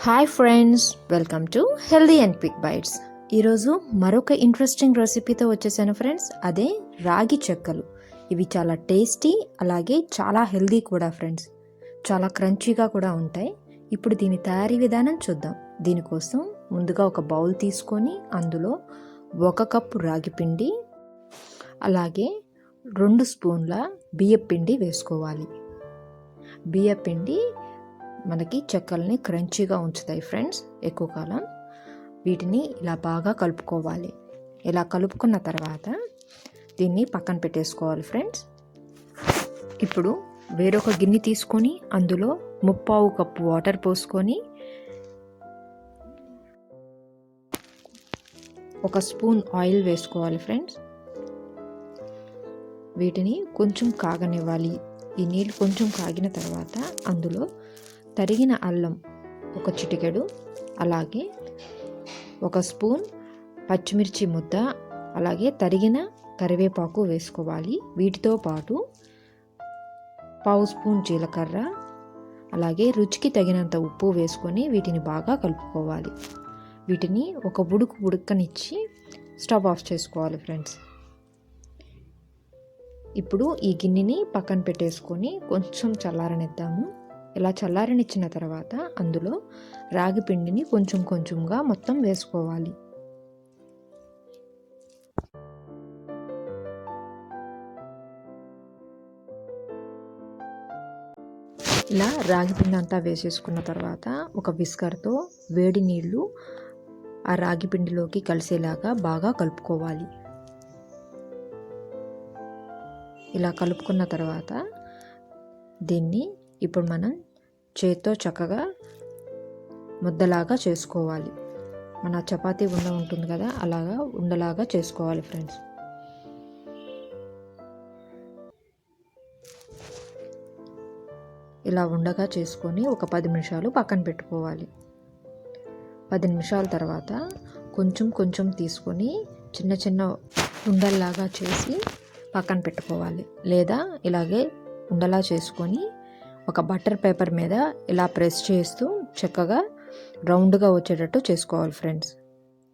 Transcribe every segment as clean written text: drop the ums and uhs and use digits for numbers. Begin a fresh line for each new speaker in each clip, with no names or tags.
Hi friends, welcome to healthy and quick bites. ఈరోజు మరొక interesting రెసిపీతో వచ్చేసాను ఫ్రెండ్స్. అదే రాగి చెక్కలు. ఇవి చాలా టేస్టీ, అలాగే చాలా హెల్దీ కూడా ఫ్రెండ్స్. చాలా క్రంచీగా కూడా ఉంటాయి. ఇప్పుడు దీని తయారీ విధానం చూద్దాం. దీనికోసం ముందుగా ఒక బౌల్ తీసుకొని అందులో 1 కప్పు రాగి పిండి, అలాగే 2 స్పూన్ల బియ్యపిండి వేసుకోవాలి. బియ్యపిండి మనకి చెక్కల్ని క్రంచీగా ఉంచుతాయి ఫ్రెండ్స్ ఎక్కువ కాలం. వీటిని ఇలా బాగా కలుపుకోవాలి. ఇలా కలుపుకున్న తర్వాత దీన్ని పక్కన పెట్టేసుకోవాలి ఫ్రెండ్స్. ఇప్పుడు వేరొక గిన్నె తీసుకొని అందులో 1/4 కప్పు వాటర్ పోసుకొని 1 స్పూన్ ఆయిల్ వేసుకోవాలి ఫ్రెండ్స్. వీటిని కొంచెం కాగనివ్వాలి. ఈ నీళ్ళు కొంచెం కాగిన తర్వాత అందులో తరిగిన అల్లం 1 చిటికెడు, అలాగే 1 స్పూన్ పచ్చిమిర్చి ముద్ద, అలాగే తరిగిన కరివేపాకు వేసుకోవాలి. వీటితో పాటు 1/2 స్పూన్ జీలకర్ర, అలాగే రుచికి తగినంత ఉప్పు వేసుకొని వీటిని బాగా కలుపుకోవాలి. వీటిని ఒక ఉడకనిచ్చి స్టవ్ ఆఫ్ చేసుకోవాలి ఫ్రెండ్స్. ఇప్పుడు ఈ గిన్నెని పక్కన పెట్టేసుకొని కొంచెం చల్లారనిద్దాము. ఇలా చల్లారనిచ్చిన తర్వాత అందులో రాగి పిండిని కొంచెం కొంచెంగా మొత్తం వేసుకోవాలి. ఇలా రాగి పిండి అంతా వేసేసుకున్న తర్వాత ఒక విస్కర్తో వేడి నీళ్లు ఆ రాగి పిండిలోకి కలిసేలాగా బాగా కలుపుకోవాలి. ఇలా కలుపుకున్న తర్వాత దీన్ని ఇప్పుడు మనం చేత్తో చక్కగా ముద్దలాగా చేసుకోవాలి. మన చపాతీ ఉండ ఉంటుంది కదా, అలాగా ఉండలాగా చేసుకోవాలి ఫ్రెండ్స్. ఇలా ఉండగా చేసుకొని ఒక 10 నిమిషాలు పక్కన పెట్టుకోవాలి. 10 నిమిషాల తర్వాత కొంచెం కొంచెం తీసుకొని చిన్న చిన్న ఉండల్లాగా చేసి పక్కన పెట్టుకోవాలి. లేదా ఇలాగే ఉండలా చేసుకొని ఒక బటర్ పేపర్ మీద ఇలా ప్రెస్ చేస్తూ చక్కగా రౌండ్గా వచ్చేటట్టు చేసుకోవాలి ఫ్రెండ్స్.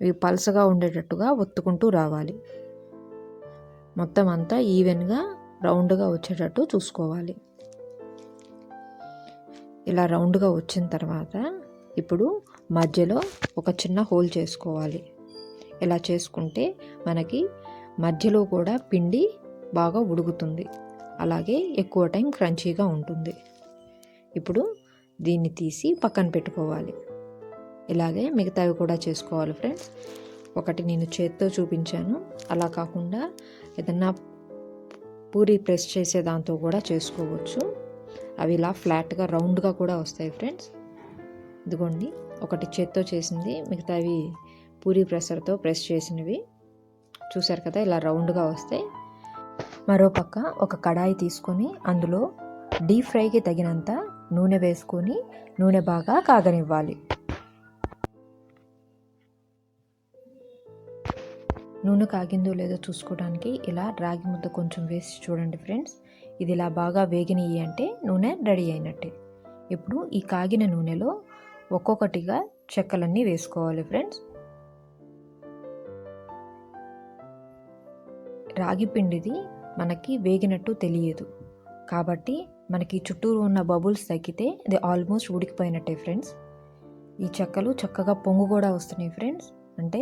ఇవి పలసగా ఉండేటట్టుగా ఒత్తుకుంటూ రావాలి. మొత్తం అంతా ఈవెన్గా రౌండ్గా వచ్చేటట్టు చూసుకోవాలి. ఇలా రౌండ్గా వచ్చిన తర్వాత ఇప్పుడు మధ్యలో ఒక చిన్న హోల్ చేసుకోవాలి. ఇలా చేసుకుంటే మనకి మధ్యలో కూడా పిండి బాగా ఉడుకుతుంది, అలాగే ఎక్కువ టైం క్రంచీగా ఉంటుంది. ఇప్పుడు దీన్ని తీసి పక్కన పెట్టుకోవాలి. ఇలాగే మిగతావి కూడా చేసుకోవాలి ఫ్రెండ్స్. ఒకటి నేను చేత్తో చూపించాను, అలా కాకుండా ఏదన్నా పూరి ప్రెస్ చేసే దాంతో కూడా చేసుకోవచ్చు. అవి ఇలా ఫ్లాట్గా రౌండ్గా కూడా వస్తాయి ఫ్రెండ్స్. ఇదిగోండి, ఒకటి చేత్తో చేసింది, మిగతావి పూరి ప్రెషర్తో ప్రెస్ చేసినవి. చూసారు కదా, ఇలా రౌండ్గా వస్తాయి. మరోపక్క ఒక కడాయి తీసుకొని అందులో డీప్ ఫ్రైకి తగినంత నూనె వేసుకొని నూనె బాగా కాగనివ్వాలి. నూనె కాగిందో లేదో చూసుకోవడానికి ఇలా రాగి ముద్ద కొంచెం వేసి చూడండి ఫ్రెండ్స్. ఇది ఇలా బాగా వేగినవి అంటే నూనె రెడీ అయినట్టే. ఇప్పుడు ఈ కాగిన నూనెలో ఒక్కొక్కటిగా చెక్కలన్నీ వేసుకోవాలి ఫ్రెండ్స్. రాగి పిండిది మనకి వేగినట్టు తెలియదు, కాబట్టి మనకి చుట్టూరు ఉన్న బబుల్స్ తగ్గితే ఇది ఆల్మోస్ట్ ఉడికిపోయినట్టే ఫ్రెండ్స్. ఈ చెక్కలు చక్కగా పొంగు కూడా వస్తున్నాయి ఫ్రెండ్స్, అంటే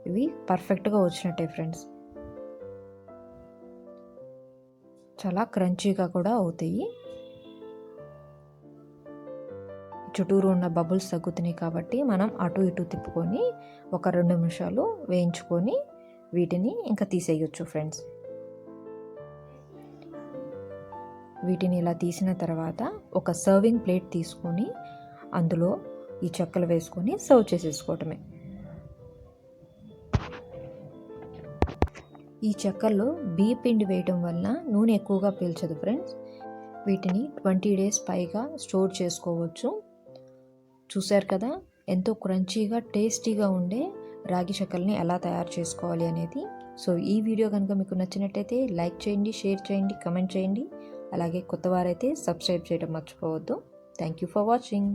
ఇవి పర్ఫెక్ట్గా వచ్చినట్టే ఫ్రెండ్స్. చాలా క్రంచీగా కూడా అవుతాయి. చుట్టూరు ఉన్న బబుల్స్ తగ్గుతున్నాయి కాబట్టి మనం అటు ఇటు తిప్పుకొని ఒక 2 నిమిషాలు వేయించుకొని వీటిని ఇంకా తీసేయచ్చు ఫ్రెండ్స్. వీటిని ఇలా తీసిన తర్వాత ఒక సర్వింగ్ ప్లేట్ తీసుకొని అందులో ఈ చెక్కలు వేసుకొని సర్వ్ చేసేసుకోవటమే. ఈ చెక్కల్లో బియ్య పిండి వేయటం వల్ల నూనె ఎక్కువగా పీల్చదు ఫ్రెండ్స్. వీటిని 20 డేస్ పైగా స్టోర్ చేసుకోవచ్చు. చూశారు కదా, ఎంతో క్రంచీగా టేస్టీగా ఉండే రాగి చెక్కల్ని ఎలా తయారు చేసుకోవాలి అనేది. సో ఈ వీడియో కనుక మీకు నచ్చినట్టయితే లైక్ చేయండి, షేర్ చేయండి, కమెంట్ చేయండి. అలాగే కొత్త వారైతే సబ్స్క్రైబ్ చేయడం మర్చిపోవద్దు. Thank you for watching.